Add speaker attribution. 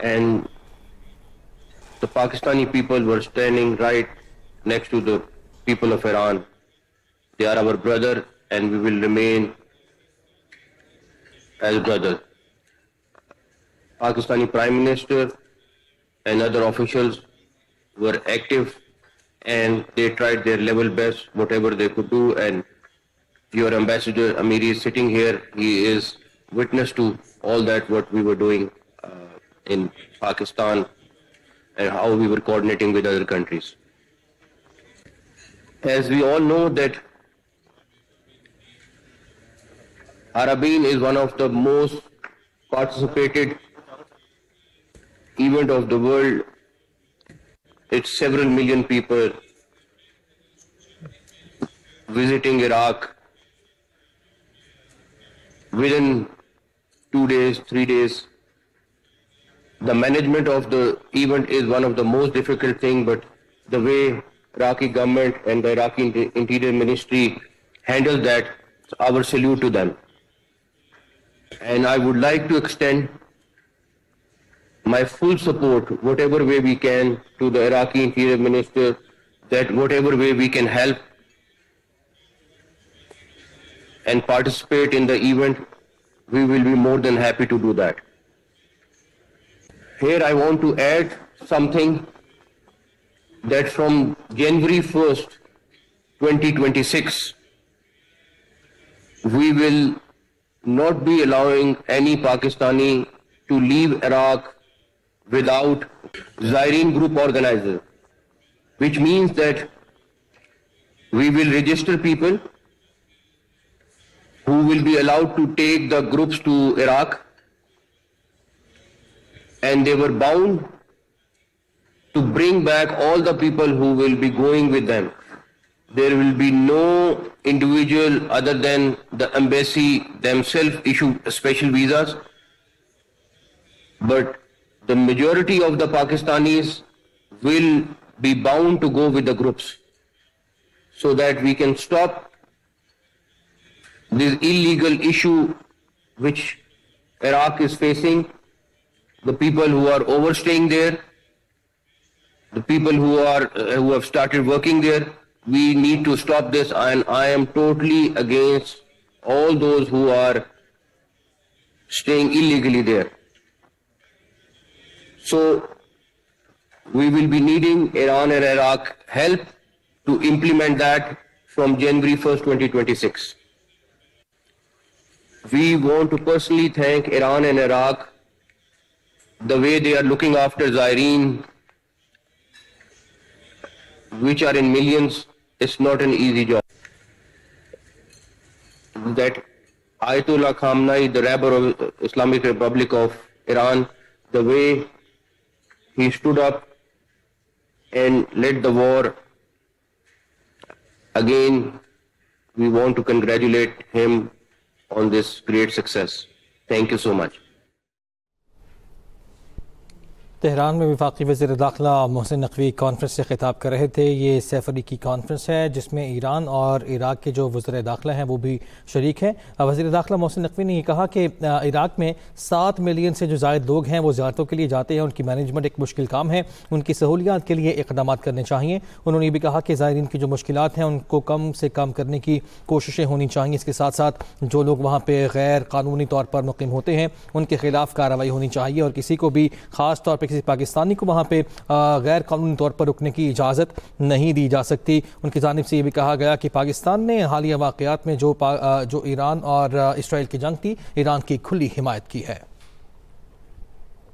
Speaker 1: and the Pakistani people were standing right next to the people of Iran. They are our brother, and we will remain as brothers. Pakistani Prime Minister and other officials were active, and they tried their level best, whatever they could do. And your ambassador Amiri is sitting here. He is witness to all that what we were doing in Pakistan and how we were coordinating with other countries. As we all know that Arabeen is one of the most participated event of the world. It's several million people visiting Iraq within 2 days, 3 days. The management of the event is one of the most difficult thing, but the way Iraqi government and the Iraqi Interior Ministry handled that, our salute to them. And I would like to extend my full support, whatever way we can, to the Iraqi Interior Minister, that whatever way we can help and participate in the event, we will be more than happy to do that. Here I want to add something, that from January 1st, 2026, we will not be allowing any Pakistani to leave Iraq without Zaireen Group organizer, which means that we will register people who will be allowed to take the groups to Iraq, and they were bound to bring back all the people who will be going with them. There will be no individual other than the embassy themselves issue special visas, but the majority of the Pakistanis will be bound to go with the groups, so that we can stop this illegal issue which Iraq is facing. The people who are overstaying there, the people who have started working there, we need to stop this, and I am totally against all those who are staying illegally there. So we will be needing Iran and Iraq help to implement that from January 1st, 2026. We want to personally thank Iran and Iraq, the way they are looking after Zaireen, which are in millions. It's not an easy job. That Ayatollah Khamenei, the rabbi of Islamic Republic of Iran, the way he stood up and led the war, again, we want to congratulate him on this great success. Thank you so much.
Speaker 2: Tehran में वफाकी वज़ीर दाखिला Mohsin Naqvi conference से खिताब कर रहे थे। ये सैफ अली की कॉन्फ्रेंस है जिसमें ईरान और इराक के जो वज़ीर दाखिला हैं वो भी शरीक हैं। वज़ीर दाखिला मोहसिन नकवी ने ये कहा कि इराक में 7 मिलियन से जो ज़ायद लोग हैं वो ज़ियारतों के लिए जाते हैं, उनकी मैनेजमेंट एक मुश्किल काम है, उनकी सहूलियात के लिए इक़दाम करने चाहिए। उन्होंने ये भी कहा कि ज़ायरीन की जो मुश्किलात हैं उनको कम से कम करने की कोशिशें होनी चाहिए। इसके साथ साथ जो लोग वहाँ पर गैर कानूनी तौर पर मुक़ीम होते हैं उनके खिलाफ़ कार्रवाई होनी चाहिए, और किसी को भी ख़ास तौर पर किसी पाकिस्तानी को वहाँ पे गैर कानूनी तौर पर रुकने की इजाज़त नहीं दी जा सकती। उनकी जानिब से ये भी कहा गया कि पाकिस्तान ने हालिया वाक़यात में जो ईरान और इसराइल की जंग थी, ईरान की खुली हिमायत की है।